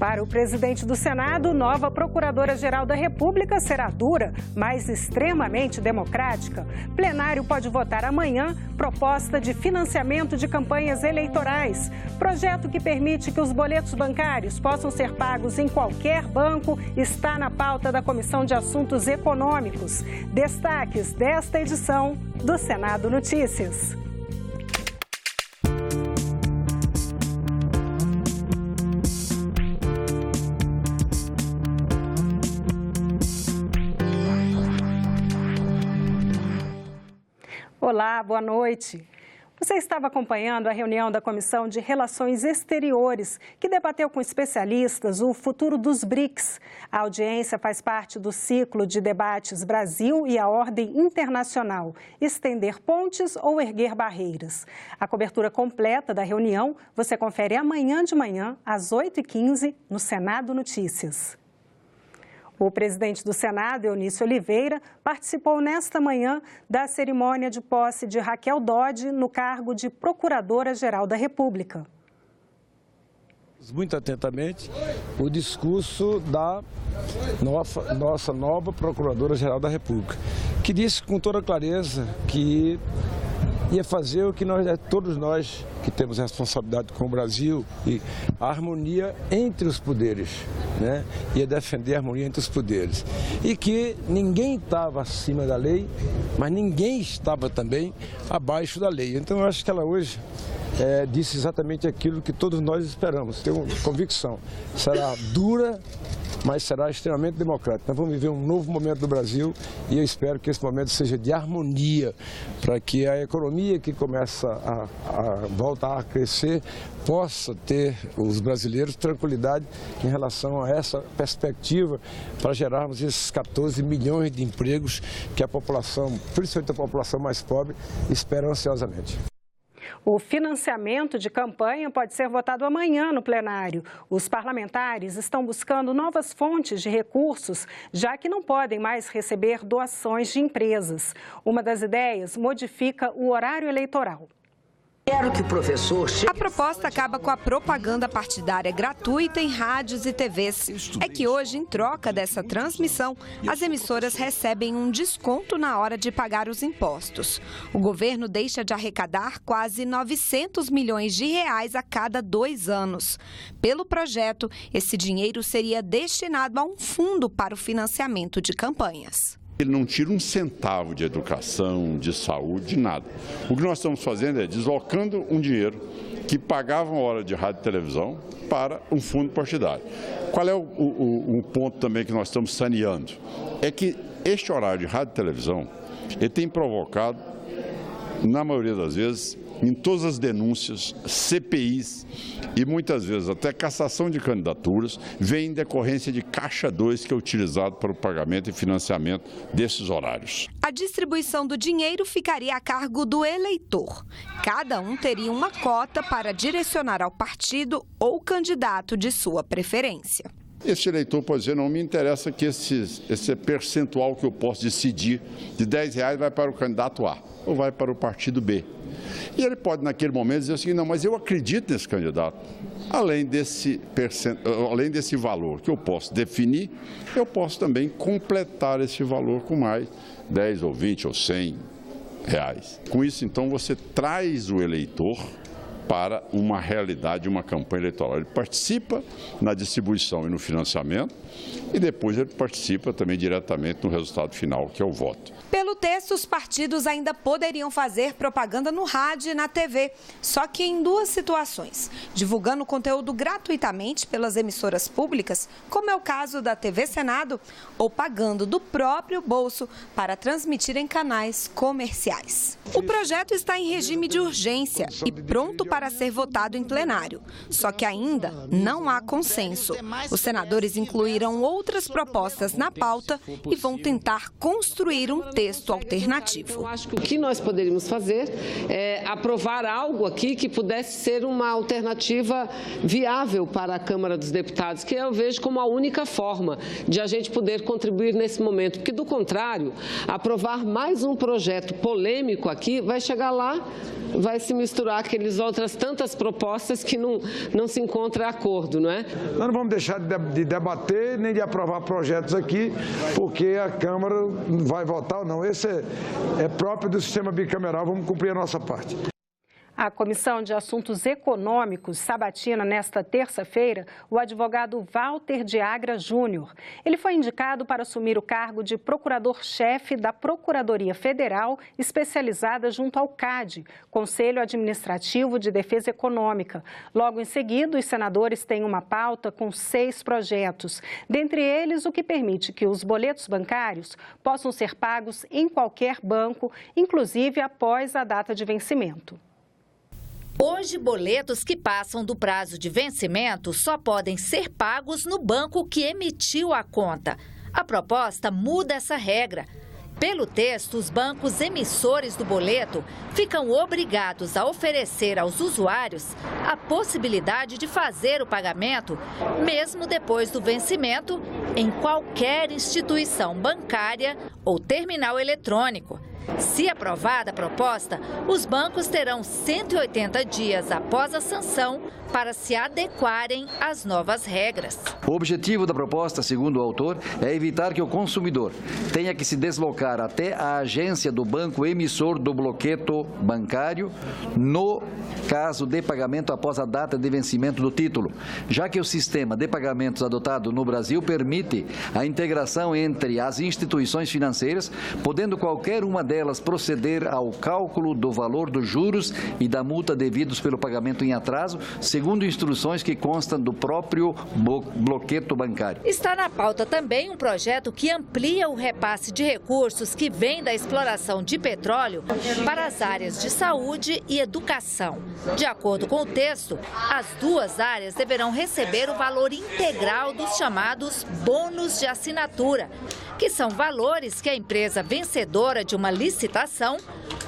Para o presidente do Senado, nova Procuradora-Geral da República será dura, mas extremamente democrática. Plenário pode votar amanhã proposta de financiamento de campanhas eleitorais. Projeto que permite que os boletos bancários possam ser pagos em qualquer banco está na pauta da Comissão de Assuntos Econômicos. Destaques desta edição do Senado Notícias. Olá, boa noite. Você estava acompanhando a reunião da Comissão de Relações Exteriores, que debateu com especialistas o futuro dos BRICS. A audiência faz parte do ciclo de debates Brasil e a Ordem Internacional, estender pontes ou erguer barreiras. A cobertura completa da reunião você confere amanhã de manhã, às 8h15, no Senado Notícias. O presidente do Senado, Eunício Oliveira, participou nesta manhã da cerimônia de posse de Raquel Dodge no cargo de Procuradora-Geral da República. Muito atentamente o discurso da nossa nova Procuradora-Geral da República, que disse com toda clareza que ia fazer o que todos nós que temos responsabilidade com o Brasil, e a harmonia entre os poderes, né? Ia defender a harmonia entre os poderes. E que ninguém estava acima da lei, mas ninguém estava também abaixo da lei. Então eu acho que ela hoje disse exatamente aquilo que todos nós esperamos, tenho convicção. Será dura, mas será extremamente democrática. Nós vamos viver um novo momento do Brasil e eu espero que esse momento seja de harmonia, para que a economia que começa a voltar a crescer possa ter os brasileiros tranquilidade em relação a essa perspectiva para gerarmos esses 14 milhões de empregos que a população, principalmente a população mais pobre, espera ansiosamente. O financiamento de campanha pode ser votado amanhã no plenário. Os parlamentares estão buscando novas fontes de recursos, já que não podem mais receber doações de empresas. Uma das ideias modifica o horário eleitoral. Quero que o professor... A proposta acaba com a propaganda partidária gratuita em rádios e TVs. É que hoje, em troca dessa transmissão, as emissoras recebem um desconto na hora de pagar os impostos. O governo deixa de arrecadar quase 900 milhões de reais a cada 2 anos. Pelo projeto, esse dinheiro seria destinado a um fundo para o financiamento de campanhas. Ele não tira um centavo de educação, de saúde, de nada. O que nós estamos fazendo é deslocando um dinheiro que pagava uma hora de rádio e televisão para um fundo partidário. Qual é o ponto também que nós estamos saneando? É que este horário de rádio e televisão, ele tem provocado, na maioria das vezes, em todas as denúncias, CPIs e muitas vezes até cassação de candidaturas, vem em decorrência de caixa 2 que é utilizado para o pagamento e financiamento desses horários. A distribuição do dinheiro ficaria a cargo do eleitor. Cada um teria uma cota para direcionar ao partido ou candidato de sua preferência. Esse eleitor pode dizer, não me interessa que esse percentual que eu posso decidir de R$10 vai para o candidato A ou vai para o partido B. E ele pode, naquele momento, dizer assim, não, mas eu acredito nesse candidato. Além desse valor que eu posso definir, eu posso também completar esse valor com mais 10 ou 20 ou 100 reais. Com isso, então, você traz o eleitor para uma realidade, uma campanha eleitoral. Ele participa na distribuição e no financiamento e depois ele participa também diretamente no resultado final, que é o voto. Pelo texto, os partidos ainda poderiam fazer propaganda no rádio e na TV, só que em 2 situações: divulgando conteúdo gratuitamente pelas emissoras públicas, como é o caso da TV Senado, ou pagando do próprio bolso para transmitir em canais comerciais. O projeto está em regime de urgência e pronto para ser votado em plenário, só que ainda não há consenso. Os senadores incluíram outras propostas na pauta e vão tentar construir um texto alternativo. Eu acho que o que nós poderíamos fazer é aprovar algo aqui que pudesse ser uma alternativa viável para a Câmara dos Deputados, que eu vejo como a única forma de a gente poder contribuir nesse momento, porque do contrário, aprovar mais um projeto polêmico aqui, vai chegar lá, vai se misturar aqueles outros outras tantas propostas que não se encontra acordo, não é? Nós não vamos deixar de debater nem de aprovar projetos aqui, porque a Câmara vai votar ou não. Esse é próprio do sistema bicameral, vamos cumprir a nossa parte. A Comissão de Assuntos Econômicos sabatina nesta terça-feira o advogado Walter de Agra Júnior. Ele foi indicado para assumir o cargo de procurador-chefe da Procuradoria Federal especializada junto ao CAD, Conselho Administrativo de Defesa Econômica. Logo em seguida, os senadores têm uma pauta com 6 projetos, dentre eles o que permite que os boletos bancários possam ser pagos em qualquer banco, inclusive após a data de vencimento. Hoje, boletos que passam do prazo de vencimento só podem ser pagos no banco que emitiu a conta. A proposta muda essa regra. Pelo texto, os bancos emissores do boleto ficam obrigados a oferecer aos usuários a possibilidade de fazer o pagamento, mesmo depois do vencimento, em qualquer instituição bancária ou terminal eletrônico. Se aprovada a proposta, os bancos terão 180 dias após a sanção para se adequarem às novas regras. O objetivo da proposta, segundo o autor, é evitar que o consumidor tenha que se deslocar até a agência do banco emissor do bloqueto bancário no caso de pagamento após a data de vencimento do título, já que o sistema de pagamentos adotado no Brasil permite a integração entre as instituições financeiras, podendo qualquer uma delas proceder ao cálculo do valor dos juros e da multa devidos pelo pagamento em atraso, segundo instruções que constam do próprio bloqueto bancário. Está na pauta também um projeto que amplia o repasse de recursos que vem da exploração de petróleo para as áreas de saúde e educação. De acordo com o texto, as duas áreas deverão receber o valor integral dos chamados bônus de assinatura, que são valores que a empresa vencedora de uma licitação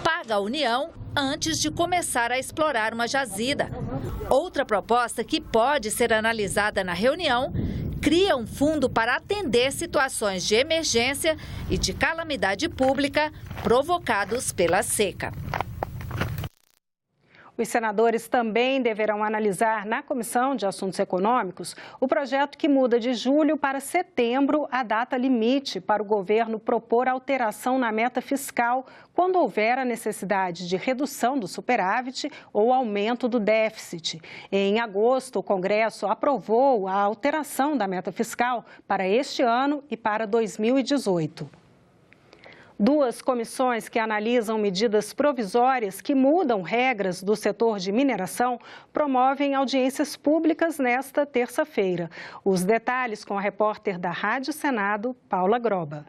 paga à União antes de começar a explorar uma jazida. Outra proposta que pode ser analisada na reunião cria um fundo para atender situações de emergência e de calamidade pública provocados pela seca. Os senadores também deverão analisar na Comissão de Assuntos Econômicos o projeto que muda de julho para setembro a data limite para o governo propor alteração na meta fiscal quando houver a necessidade de redução do superávit ou aumento do déficit. Em agosto, o Congresso aprovou a alteração da meta fiscal para este ano e para 2018. Duas comissões que analisam medidas provisórias que mudam regras do setor de mineração promovem audiências públicas nesta terça-feira. Os detalhes com a repórter da Rádio Senado, Paula Groba.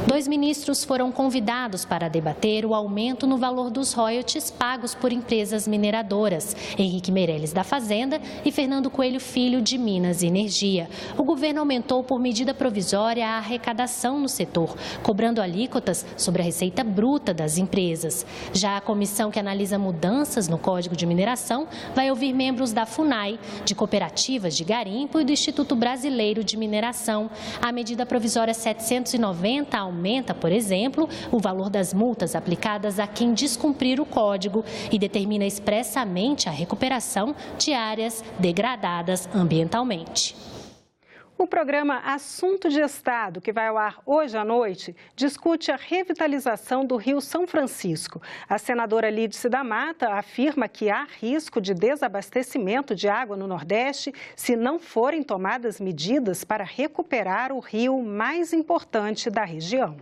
2 ministros foram convidados para debater o aumento no valor dos royalties pagos por empresas mineradoras, Henrique Meirelles da Fazenda e Fernando Coelho Filho de Minas e Energia. O governo aumentou por medida provisória a arrecadação no setor, cobrando alíquotas sobre a receita bruta das empresas. Já a comissão que analisa mudanças no Código de Mineração vai ouvir membros da FUNAI, de cooperativas de garimpo e do Instituto Brasileiro de Mineração. A medida provisória 790 aumenta, por exemplo, o valor das multas aplicadas a quem descumprir o código e determina expressamente a recuperação de áreas degradadas ambientalmente. O programa Assunto de Estado, que vai ao ar hoje à noite, discute a revitalização do Rio São Francisco. A senadora Lídice da Mata afirma que há risco de desabastecimento de água no Nordeste se não forem tomadas medidas para recuperar o rio mais importante da região.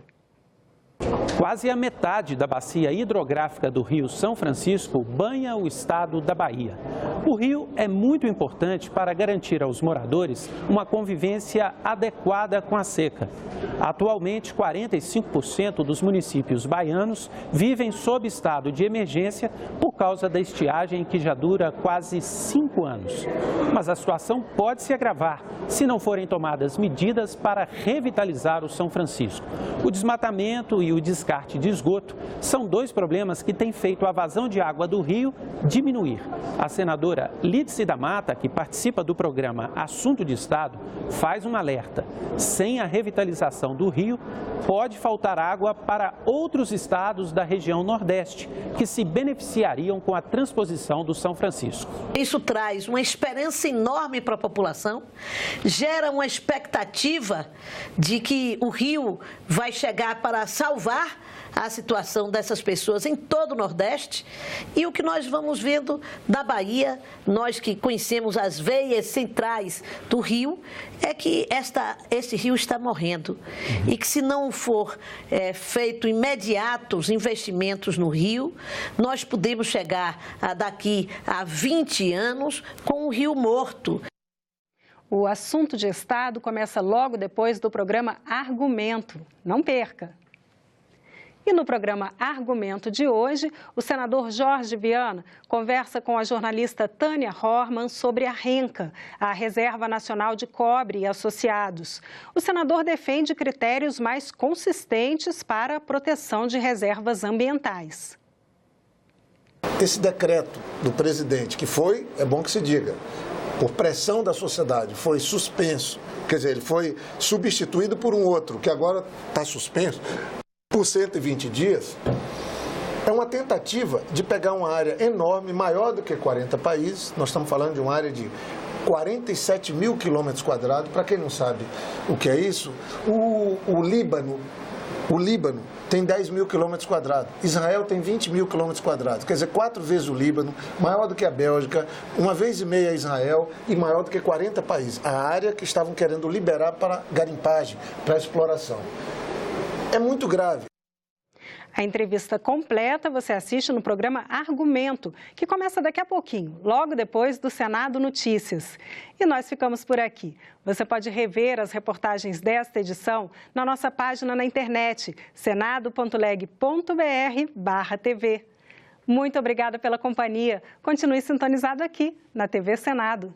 Quase a metade da bacia hidrográfica do Rio São Francisco banha o estado da Bahia. O rio é muito importante para garantir aos moradores uma convivência adequada com a seca. Atualmente, 45% dos municípios baianos vivem sob estado de emergência por causa da estiagem que já dura quase 5 anos. Mas a situação pode se agravar se não forem tomadas medidas para revitalizar o São Francisco. O desmatamento e o descarte de esgoto são dois problemas que têm feito a vazão de água do rio diminuir. A senadora Lídice da Mata, que participa do programa Assunto de Estado, faz um alerta. Sem a revitalização do rio, pode faltar água para outros estados da região Nordeste, que se beneficiariam com a transposição do São Francisco. Isso traz uma esperança enorme para a população, gera uma expectativa de que o rio vai chegar para salvar a situação dessas pessoas em todo o Nordeste. E o que nós vamos vendo da Bahia, nós que conhecemos as veias centrais do rio, é que esse rio está morrendo. E que se não for feito imediatos investimentos no rio, nós podemos chegar daqui a 20 anos com um rio morto. O Assunto de Estado começa logo depois do programa Argumento. Não perca! E no programa Argumento de hoje, o senador Jorge Viana conversa com a jornalista Tânia Horman sobre a RENCA, a Reserva Nacional de Cobre e Associados. O senador defende critérios mais consistentes para a proteção de reservas ambientais. Esse decreto do presidente, que foi, é bom que se diga, por pressão da sociedade, foi suspenso, quer dizer, ele foi substituído por um outro, que agora está suspenso, por 120 dias, é uma tentativa de pegar uma área enorme, maior do que 40 países, nós estamos falando de uma área de 47 mil quilômetros quadrados, para quem não sabe o que é isso, o Líbano tem 10 mil quilômetros quadrados, Israel tem 20 mil quilômetros quadrados, quer dizer, 4 vezes o Líbano, maior do que a Bélgica, 1,5 vezes Israel e maior do que 40 países, a área que estavam querendo liberar para garimpagem, para exploração. É muito grave. A entrevista completa você assiste no programa Argumento, que começa daqui a pouquinho, logo depois do Senado Notícias. E nós ficamos por aqui. Você pode rever as reportagens desta edição na nossa página na internet, senado.leg.br/TV. Muito obrigada pela companhia. Continue sintonizado aqui na TV Senado.